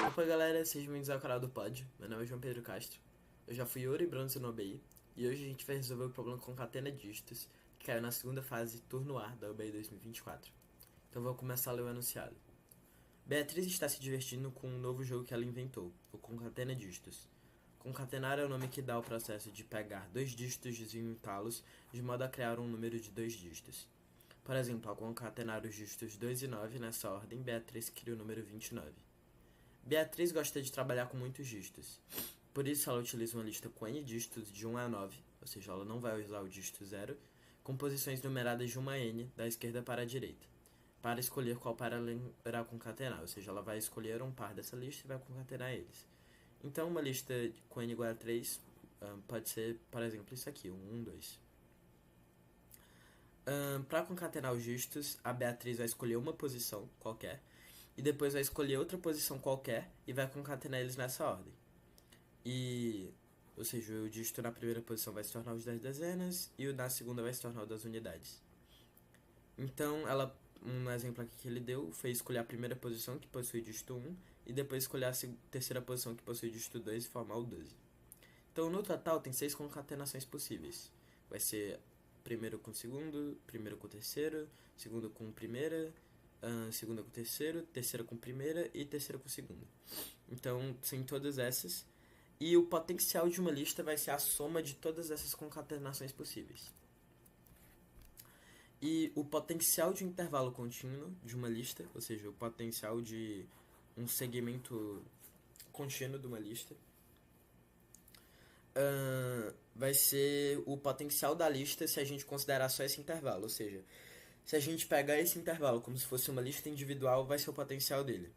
Opa galera, sejam bem-vindos ao canal do Pod. Meu nome é João Pedro Castro. Eu já fui ouro e bronze no OBI e hoje a gente vai resolver o problema com concatena dígitos que caiu na segunda fase turno A da OBI 2024. Então vou começar a ler o enunciado. Beatriz está se divertindo com um novo jogo que ela inventou, o concatena dígitos. Concatenar é o nome que dá ao processo de pegar dois dígitos e desjuntá-los de modo a criar um número de dois dígitos. Por exemplo, ao concatenar os dígitos 2 e 9 nessa ordem, Beatriz cria o número 29. Beatriz gosta de trabalhar com muitos dígitos. Por isso, ela utiliza uma lista com n dígitos de 1 a 9, ou seja, ela não vai usar o dígito 0, com posições numeradas de 1 a n, da esquerda para a direita, para escolher qual par ela irá concatenar, ou seja, ela vai escolher um par dessa lista e vai concatenar eles. Então, uma lista com n igual a 3 pode ser, por exemplo, isso aqui, 1, 2. Para concatenar os dígitos, a Beatriz vai escolher uma posição qualquer, e depois vai escolher outra posição qualquer e vai concatenar eles nessa ordem. Ou seja, o dígito na primeira posição vai se tornar os das dezenas e o na segunda vai se tornar o das unidades. Então, um exemplo aqui que ele deu foi escolher a primeira posição, que possui o dígito 1, e depois escolher a terceira posição, que possui o dígito 2, e formar o 12. Então, no total, tem 6 concatenações possíveis. Vai ser primeiro com segundo, primeiro com terceiro, segundo com primeira, segunda com terceiro, terceira com primeira e terceira com segunda. Então, sem todas essas. E o potencial de uma lista vai ser a soma de todas essas concatenações possíveis. E o potencial de um intervalo contínuo de uma lista, ou seja, o potencial de um segmento contínuo de uma lista, vai ser o potencial da lista se a gente considerar só esse intervalo. Ou seja, se a gente pegar esse intervalo como se fosse uma lista individual, vai ser o potencial dele.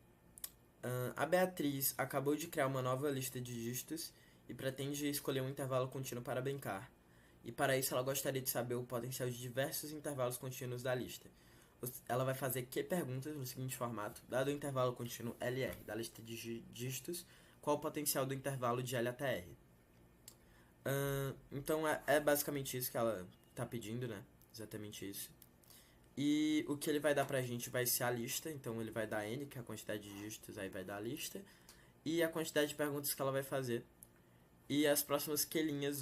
A Beatriz acabou de criar uma nova lista de dígitos e pretende escolher um intervalo contínuo para brincar. E para isso ela gostaria de saber o potencial de diversos intervalos contínuos da lista. Ela vai fazer Q perguntas no seguinte formato: dado o intervalo contínuo LR da lista de dígitos, qual o potencial do intervalo de L até R? Então é basicamente isso que ela está pedindo, né? Exatamente isso. E o que ele vai dar pra gente vai ser a lista, então ele vai dar n, que é a quantidade de dígitos, aí vai dar a lista, e a quantidade de perguntas que ela vai fazer. E as próximas quelinhas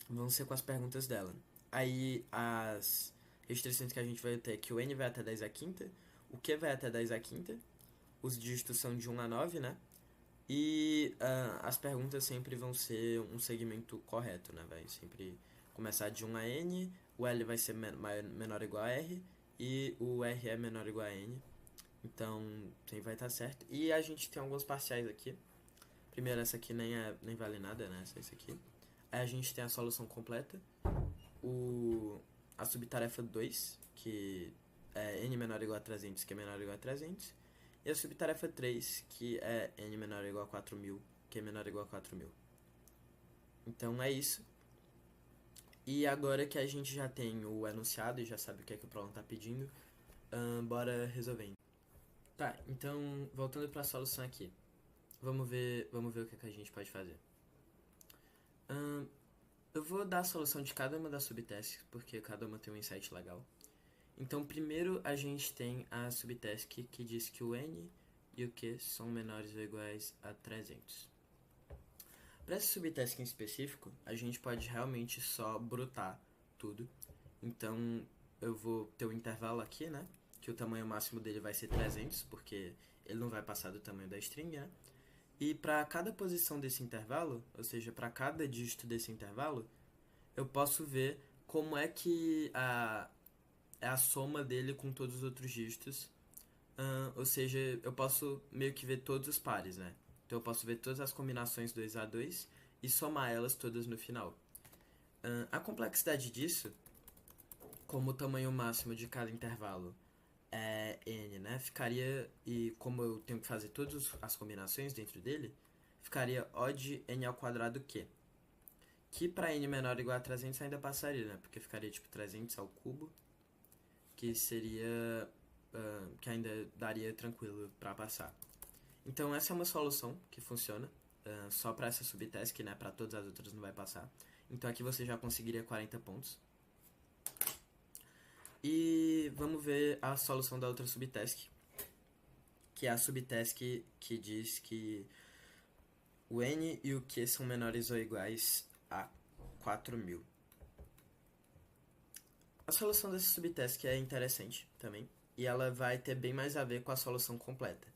vão ser com as perguntas dela. Aí as restrições que a gente vai ter é que o n vai até 10 a quinta, o q vai até 10 a quinta, os dígitos são de 1 a 9, né? E as perguntas sempre vão ser um segmento correto, né? Vai sempre começar de 1 a n, o L vai ser menor ou igual a R e o R é menor ou igual a N. Então, sempre vai estar certo. E a gente tem alguns parciais aqui. Primeiro, essa aqui nem vale nada, né? Essa aqui. Aí a gente tem a solução completa. A subtarefa 2, que é N menor ou igual a 300, que é menor ou igual a 300. E a subtarefa 3, que é N menor ou igual a 4000, que é menor ou igual a 4000. Então é isso. E agora que a gente já tem o enunciado e já sabe o que é que o problema está pedindo, bora resolver. Tá, então voltando para a solução aqui. Vamos ver o que é que a gente pode fazer. Eu vou dar a solução de cada uma das subtasks, porque cada uma tem um insight legal. Então primeiro a gente tem a subtask que diz que o n e o q são menores ou iguais a 300. Para essa subtask em específico, a gente pode realmente só brutar tudo. Então, eu vou ter um intervalo aqui, né? Que o tamanho máximo dele vai ser 300, porque ele não vai passar do tamanho da string, né? E para cada posição desse intervalo, ou seja, para cada dígito desse intervalo, eu posso ver como é que é a soma dele com todos os outros dígitos. Ou seja, eu posso meio que ver todos os pares, né? Então eu posso ver todas as combinações 2 a 2 e somar elas todas no final. A complexidade disso, como o tamanho máximo de cada intervalo é n, né? Ficaria, e como eu tenho que fazer todas as combinações dentro dele, ficaria O de n ao quadrado q. Que para n menor ou igual a 300 ainda passaria, né? Porque ficaria tipo 300 ao cubo, que seria... que ainda daria tranquilo para passar. Então essa é uma solução que funciona só para essa subtask, né? Para todas as outras não vai passar. Então aqui você já conseguiria 40 pontos. E vamos ver a solução da outra subtask, que é a subtask que diz que o n e o q são menores ou iguais a 4.000. A solução dessa subtask é interessante também, e ela vai ter bem mais a ver com a solução completa.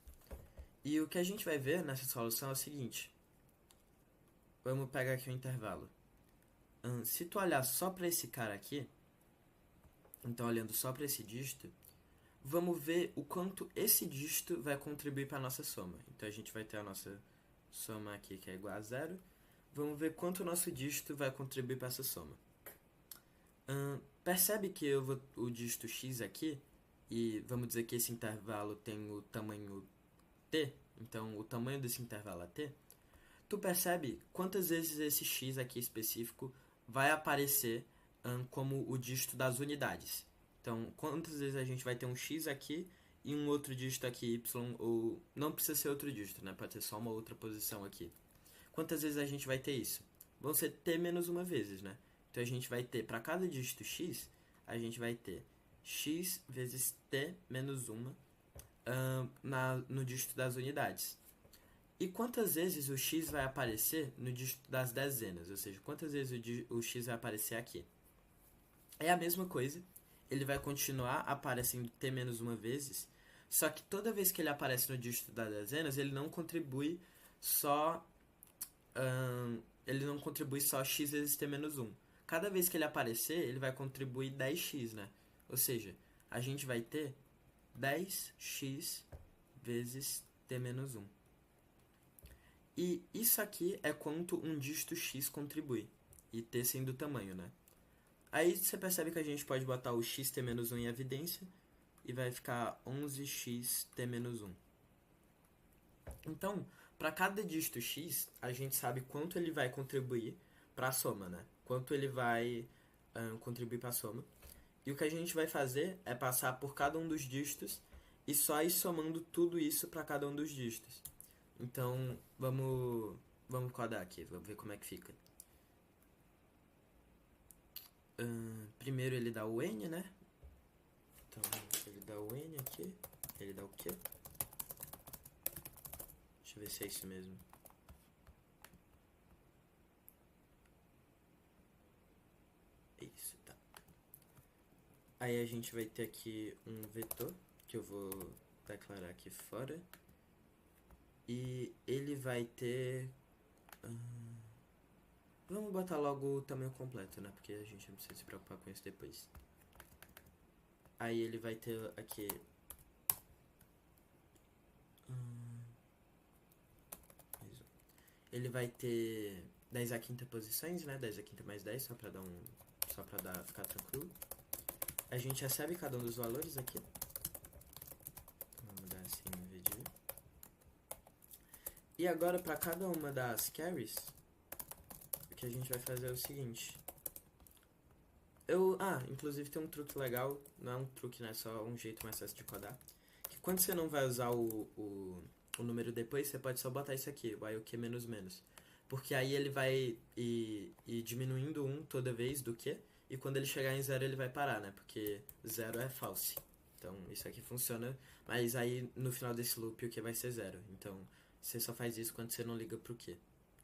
E o que a gente vai ver nessa solução é o seguinte. Vamos pegar aqui o intervalo. Se tu olhar só para esse cara aqui, então olhando só para esse dígito, vamos ver o quanto esse dígito vai contribuir para a nossa soma. Então a gente vai ter a nossa soma aqui que é igual a 0. Vamos ver quanto o nosso dígito vai contribuir para essa soma. Percebe que o dígito x aqui, e vamos dizer que esse intervalo tem o tamanho t, então o tamanho desse intervalo é t. Tu percebe quantas vezes esse x aqui específico vai aparecer como o dígito das unidades. Então, quantas vezes a gente vai ter um x aqui e um outro dígito aqui, y, ou não precisa ser outro dígito, né? Pode ser só uma outra posição aqui. Quantas vezes a gente vai ter isso? Vão ser t menos uma vezes, né? Então, a gente vai ter, para cada dígito x, a gente vai ter x vezes t menos 1 no dígito das unidades. E quantas vezes o x vai aparecer no dígito das dezenas? Ou seja, quantas vezes o x vai aparecer aqui? É a mesma coisa. Ele vai continuar aparecendo t menos uma vezes, só que toda vez que ele aparece no dígito das dezenas, ele não contribui só x vezes t menos 1. Cada vez que ele aparecer, ele vai contribuir 10x, né? Ou seja, a gente vai ter 10x vezes t menos 1. E isso aqui é quanto um dígito x contribui, e t sendo o tamanho, né? Aí você percebe que a gente pode botar o xt menos 1 em evidência, e vai ficar 11xt menos 1. Então, para cada dígito x, a gente sabe quanto ele vai contribuir para a soma, né? Quanto ele vai contribuir para a soma. E o que a gente vai fazer é passar por cada um dos dígitos e só ir somando tudo isso para cada um dos dígitos. Então, vamos codar aqui, vamos ver como é que fica. Primeiro ele dá o n, né? Então, ele dá o n aqui, ele dá o q. Deixa eu ver se é isso mesmo. Isso, tá. Aí a gente vai ter aqui um vetor, que eu vou declarar aqui fora. E ele vai ter... vamos botar logo o tamanho completo, né? Porque a gente não precisa se preocupar com isso depois. Aí ele vai ter aqui... ele vai ter 10 a quinta posições, né? 10 a quinta mais 10, só pra ficar tranquilo. A gente recebe cada um dos valores aqui. Vamos dar assim em vez de... E agora, para cada uma das carries, o que a gente vai fazer é o seguinte. Inclusive tem um truque legal, não é um truque, né? É só um jeito mais fácil de codar. Que quando você não vai usar o número depois, você pode só botar isso aqui, o IOQ menos menos. Porque aí ele vai ir diminuindo 1 toda vez do Q, e quando ele chegar em 0 ele vai parar, né? Porque 0 é false. Então isso aqui funciona, mas aí no final desse loop o Q vai ser 0. Então você só faz isso quando você não liga pro Q.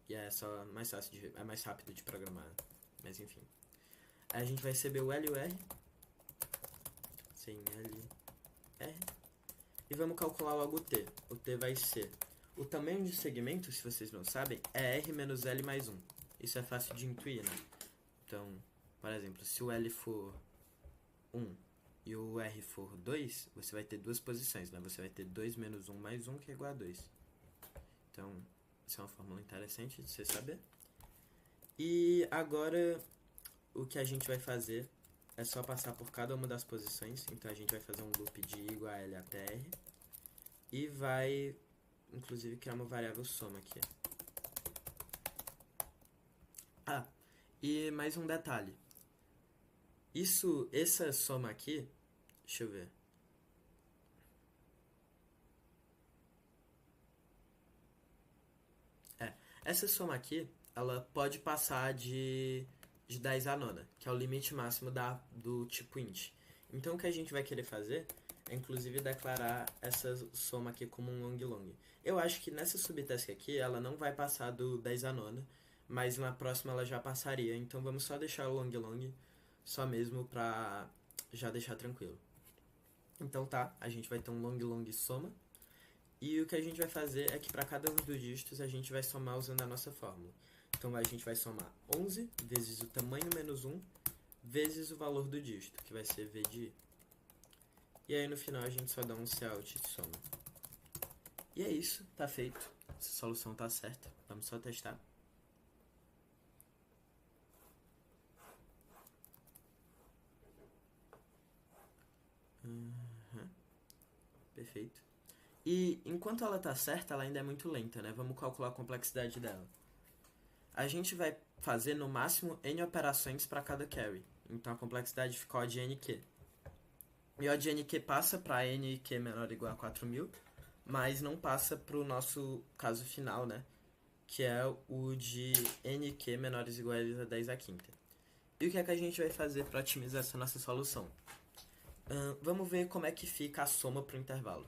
E é só mais fácil é mais rápido de programar. Mas enfim. Aí a gente vai receber o L e o R. Sem L, R. E vamos calcular logo o T. O T vai ser... O tamanho de segmento, se vocês não sabem, é R menos L mais 1. Isso é fácil de intuir, né? Então, por exemplo, se o L for 1 e o R for 2, você vai ter duas posições, né? Você vai ter 2 menos 1 mais 1, que é igual a 2. Então, essa é uma fórmula interessante de você saber. E agora, o que a gente vai fazer é só passar por cada uma das posições. Então, a gente vai fazer um loop de I igual a L até R. E vai, inclusive, criar uma variável soma aqui. E mais um detalhe. Essa soma aqui, deixa eu ver. Essa soma aqui, ela pode passar de 10 a nona, que é o limite máximo do tipo int. Então o que a gente vai querer fazer é inclusive declarar essa soma aqui como um long. Eu acho que nessa subtask aqui ela não vai passar do 10 a nona, mas na próxima ela já passaria. Então vamos só deixar o long só mesmo pra já deixar tranquilo. Então tá, a gente vai ter um long soma. E o que a gente vai fazer é que para cada um dos dígitos a gente vai somar usando a nossa fórmula. Então a gente vai somar 11 vezes o tamanho menos 1 vezes o valor do dígito, que vai ser v de i. E aí no final a gente só dá um cout e soma. E é isso, tá feito. Essa solução tá certa. Vamos só testar. Perfeito. E enquanto ela tá certa, ela ainda é muito lenta, né? Vamos calcular a complexidade dela. A gente vai fazer no máximo n operações para cada carry. Então a complexidade fica O de nq. E O de nq passa para nq menor ou igual a 4000, mas não passa para o nosso caso final, né? Que é o de nq menores ou iguais a 10 a quinta. E o que é que a gente vai fazer para otimizar essa nossa solução? Vamos ver como é que fica a soma para o intervalo.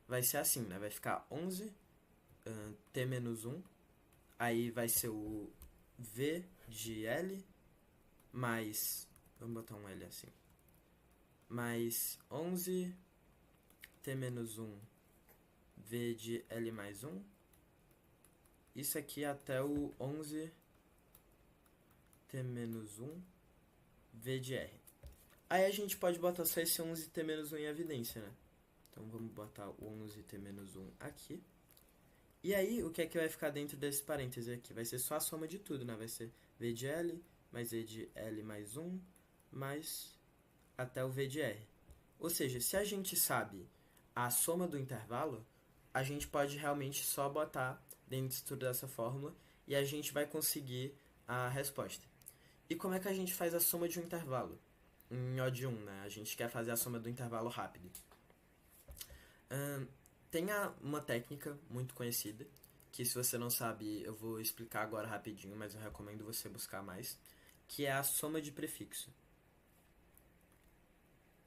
Vai ser assim, né? Vai ficar 11 t menos 1. Aí vai ser o v de L mais... Vamos botar um L assim. Mais 11 t menos 1 v de L mais 1. Isso aqui até o 11 t menos 1 v de R. Aí a gente pode botar só esse 11 t menos 1 em evidência, né? Então vamos botar o 11 t menos 1 aqui. E aí, o que é que vai ficar dentro desse parêntese aqui? Vai ser só a soma de tudo, né? Vai ser v de L, mais v de L mais 1, mais até o v de R. Ou seja, se a gente sabe a soma do intervalo, a gente pode realmente só botar dentro de tudo dessa fórmula e a gente vai conseguir a resposta. E como é que a gente faz a soma de um intervalo? Em O de 1, né? A gente quer fazer a soma do intervalo rápido. Tem uma técnica muito conhecida, que se você não sabe, eu vou explicar agora rapidinho, mas eu recomendo você buscar mais, que é a soma de prefixo.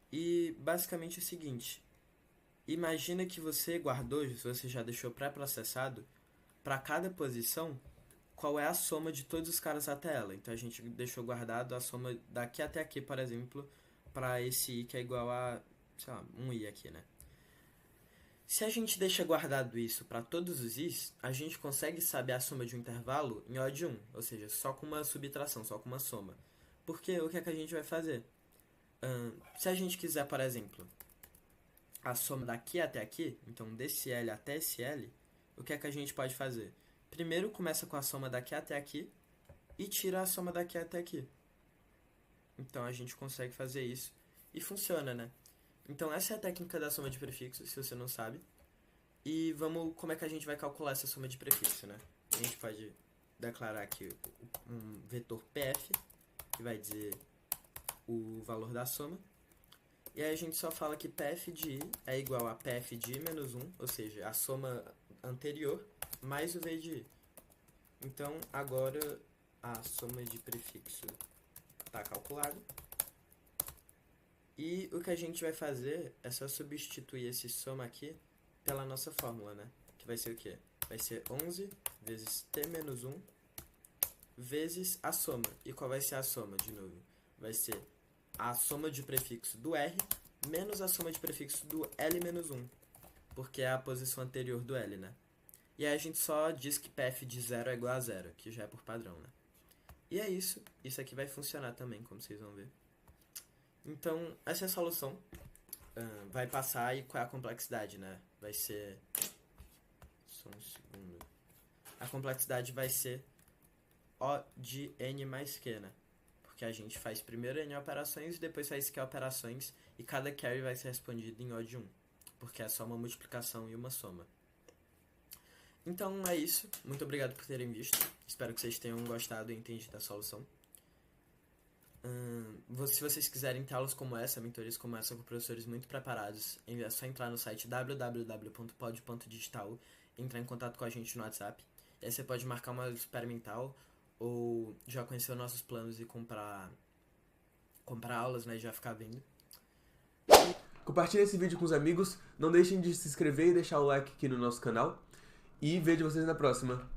E basicamente é o seguinte, imagina que você guardou, se você já deixou pré-processado, para cada posição, qual é a soma de todos os caras até ela. Então a gente deixou guardado a soma daqui até aqui, por exemplo, para esse i que é igual a, sei lá, um i aqui, né? Se a gente deixa guardado isso para todos os i's, a gente consegue saber a soma de um intervalo em O de 1, ou seja, só com uma subtração, só com uma soma. Porque o que é que a gente vai fazer? Se a gente quiser, por exemplo, a soma daqui até aqui, então desse L até esse L, o que é que a gente pode fazer? Primeiro começa com a soma daqui até aqui e tira a soma daqui até aqui. Então a gente consegue fazer isso e funciona, né? Então essa é a técnica da soma de prefixos, se você não sabe. E vamos, como é que a gente vai calcular essa soma de prefixo, né? A gente pode declarar aqui um vetor PF, que vai dizer o valor da soma. E aí a gente só fala que PF de I é igual a PF de I menos 1, ou seja, a soma anterior mais o V de I. Então agora a soma de prefixo está calculada. E o que a gente vai fazer é só substituir esse soma aqui pela nossa fórmula, né? Que vai ser o quê? Vai ser 11 vezes t menos 1 vezes a soma. E qual vai ser a soma, de novo? Vai ser a soma de prefixo do R menos a soma de prefixo do L menos 1. Porque é a posição anterior do L, né? E aí a gente só diz que PF de 0 é igual a 0, que já é por padrão, né? E é isso. Isso aqui vai funcionar também, como vocês vão ver. Então, essa é a solução. Vai passar e qual é a complexidade, né? Vai ser... Só um segundo. A complexidade vai ser O de N mais Q, né? Porque a gente faz primeiro N operações e depois faz Q operações e cada carry vai ser respondido em O de 1. Porque é só uma multiplicação e uma soma. Então é isso. Muito obrigado por terem visto. Espero que vocês tenham gostado e entendido a solução. Se vocês quiserem ter aulas como essa, mentorias como essa com professores muito preparados, é só entrar no site www.pod.digital e entrar em contato com a gente no WhatsApp. E aí você pode marcar uma experimental ou já conhecer os nossos planos e comprar aulas, né, e já ficar vendo. Compartilhe esse vídeo com os amigos, não deixem de se inscrever e deixar o like aqui no nosso canal. E vejo vocês na próxima.